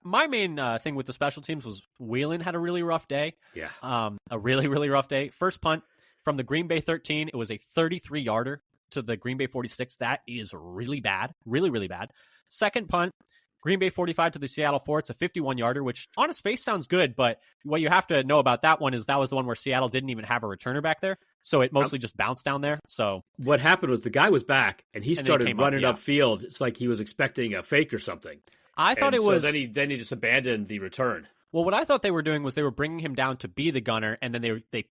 my main thing with the special teams was Whelan had a really rough day. Yeah, a really, really rough day. First punt from the Green Bay 13, it was a 33-yarder to the Green Bay 46. That is really bad. Really, really bad. Second punt, Green Bay 45 to the Seattle 4. It's a 51-yarder, which on its face sounds good, but what you have to know about that one is that was the one where Seattle didn't even have a returner back there, so it mostly just bounced down there. So what happened was the guy was back, and he started running upfield. It's like he was expecting a fake or something. I thought it was... So then he just abandoned the return. Well, what I thought they were doing was they were bringing him down to be the gunner, and then they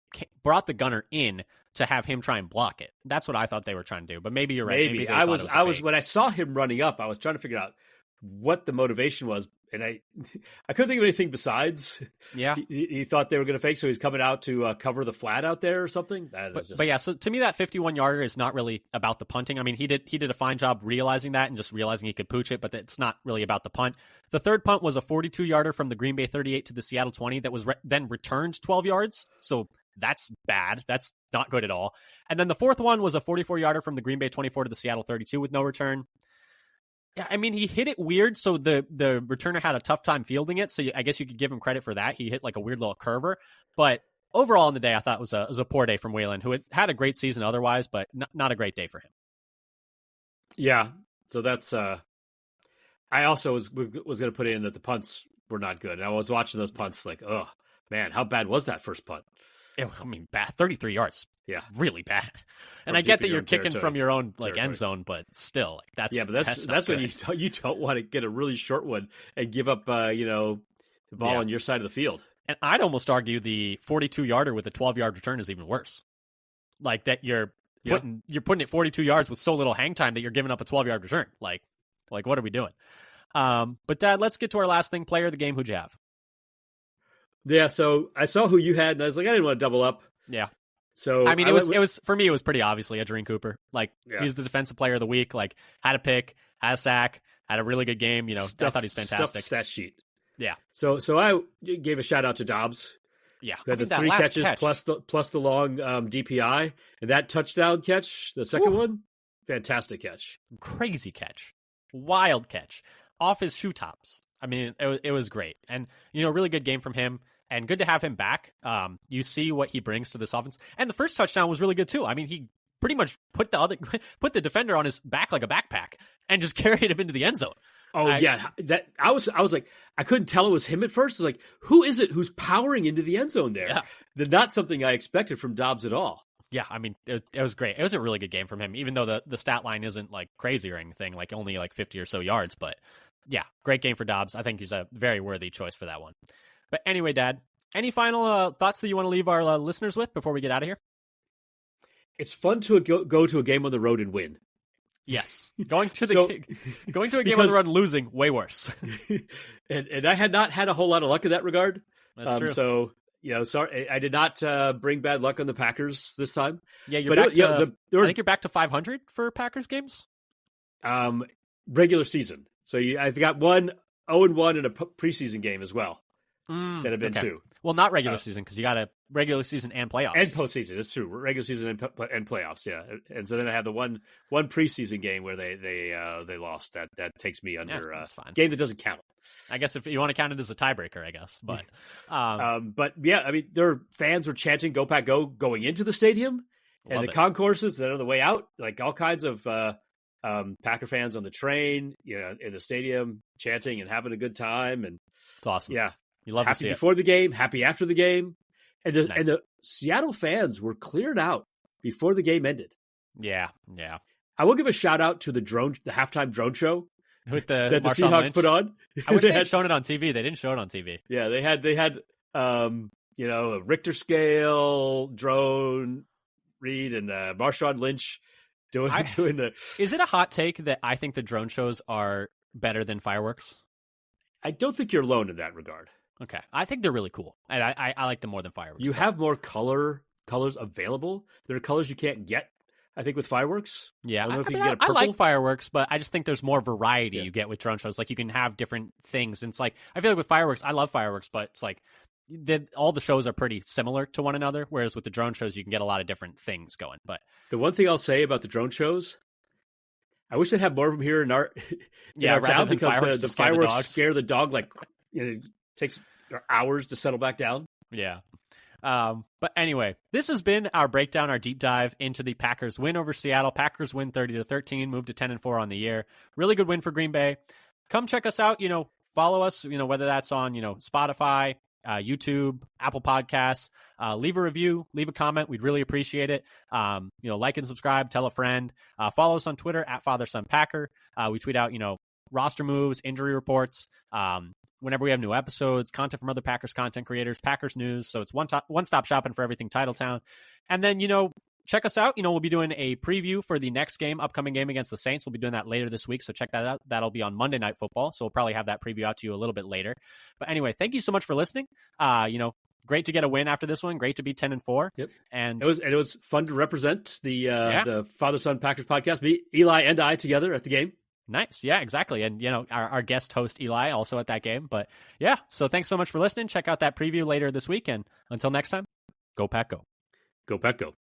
brought the gunner in to have him try and block it. That's what I thought they were trying to do. But maybe you're right. Maybe I was when I saw him running up, I was trying to figure out what the motivation was, and I couldn't think of anything besides. Yeah, he thought they were going to fake, so he's coming out to cover the flat out there or something. But yeah, so to me that 51-yarder is not really about the punting. I mean, he did a fine job realizing that and just realizing he could pooch it, but it's not really about the punt. The third punt was a 42-yarder from the Green Bay 38 to the Seattle 20 that was then returned 12 yards. So that's bad. That's not good at all. And then the fourth one was a 44-yarder from the Green Bay 24 to the Seattle 32 with no return. Yeah, I mean, he hit it weird, so the returner had a tough time fielding it, so I guess you could give him credit for that. He hit like a weird little curver. But overall in the day, I thought it was a poor day from Whelan, who had a great season otherwise, but not a great day for him. Yeah, so that's... I also was going to put in that the punts were not good. And I was watching those punts like, oh, man, how bad was that first punt? I mean, bad. 33 yards. Yeah. Really bad. And I get that you're kicking from your own end zone, but still, that's... Yeah, but that's when you don't want to get a really short one and give up, the ball on your side of the field. And I'd almost argue the 42-yarder with a 12-yard return is even worse. Like that you're putting it 42 yards with so little hang time that you're giving up a 12-yard return. Like what are we doing? But Dad, let's get to our last thing. Player of the game. Who'd you have? Yeah, so I saw who you had, and I was like, I didn't want to double up. Yeah. So I mean, it was for me. It was pretty obviously Edgerrin Cooper. Like he's the defensive player of the week. Like had a pick, had a sack, had a really good game. I thought he was fantastic. Stat sheet. Yeah. So I gave a shout out to Dobbs. Yeah. Who had the 3 catches plus the long DPI, and that touchdown catch, the second one, fantastic catch, crazy catch, wild catch off his shoe tops. I mean, it was great, and really good game from him. And good to have him back. You see what he brings to this offense. And the first touchdown was really good too. I mean, he pretty much put the defender on his back like a backpack and just carried him into the end zone. Oh yeah, that I was like, I couldn't tell it was him at first. Like, who is it who's powering into the end zone there? Yeah. Not something I expected from Dobbs at all. Yeah, I mean, it was great. It was a really good game from him, even though the stat line isn't like crazy or anything, like only like 50 or so yards. But yeah, great game for Dobbs. I think he's a very worthy choice for that one. But anyway, Dad, any final thoughts that you want to leave our listeners with before we get out of here? It's fun to go to a game on the road and win. Yes, going to a game on the road and losing, way worse. and I had not had a whole lot of luck in that regard. That's true. So sorry, I did not bring bad luck on the Packers this time. Yeah, I think you're back to 500 for Packers games. Regular season. So I got 0-1 in a preseason game as well. That have been 2. Well, not regular season because you got a regular season and playoffs and postseason. It's true, regular season and playoffs. Yeah, and so then I have the one preseason game where they lost. That takes me under game that doesn't count. I guess if you want to count it as a tiebreaker, I guess. But but yeah, I mean, their fans were chanting "Go Pack Go" going into the stadium, And Love the it. concourses that are on the way out, like all kinds of Packer fans on the train, in the stadium, chanting and having a good time. And It's awesome. yeah, You love to happy see it. before the game, happy after the game. And Nice. the Seattle fans were cleared out before the game ended. Yeah. I will give a shout out to the halftime drone show With the that the Marshawn Seahawks Lynch. put on. I wish they had shown it on TV. They didn't show it on TV. Yeah, they had a Richter scale drone read and Marshawn Lynch doing the. Is it a hot take that I think the drone shows are better than fireworks? I don't think you're alone in that regard. Okay, I think they're really cool, and I like them more than fireworks. You have more colors available. There are colors you can't get, I think, with fireworks. Yeah, I don't know if you mean, can get a purple. I like fireworks, but I just think there's more variety you get with drone shows. Like you can have different things. And it's like I feel like with fireworks, I love fireworks, but it's like all the shows are pretty similar to one another. Whereas with the drone shows, you can get a lot of different things going. But the one thing I'll say about the drone shows, I wish they'd have more of them here in our town because the fireworks scare the dog like it takes hours to settle back down. Yeah. But anyway, this has been our breakdown, our deep dive into the Packers win over Seattle. Packers win 30-13, move to 10-4 on the year. Really good win for Green Bay. Come check us out. Follow us. Whether that's on Spotify, YouTube, Apple Podcasts. Leave a review, leave a comment. We'd really appreciate it. Like and subscribe. Tell a friend. Follow us on Twitter at FatherSonPacker. We tweet out roster moves, injury reports. Whenever we have new episodes, content from other Packers content creators, Packers news. So it's one-stop shopping for everything Titletown. And then, check us out. We'll be doing a preview for the next upcoming game against the Saints. We'll be doing that later this week. So check that out. That'll be on Monday Night Football. So we'll probably have that preview out to you a little bit later. But anyway, thank you so much for listening. Great to get a win after this one. Great to be 10-4. Yep. And it was fun to represent the Father Son Packers podcast. Me, Eli, and I together at the game. Nice. Yeah, exactly. And, our guest host, Eli, also at that game. But yeah, so thanks so much for listening. Check out that preview later this week. And until next time, go Pack Go. Go Pack Go.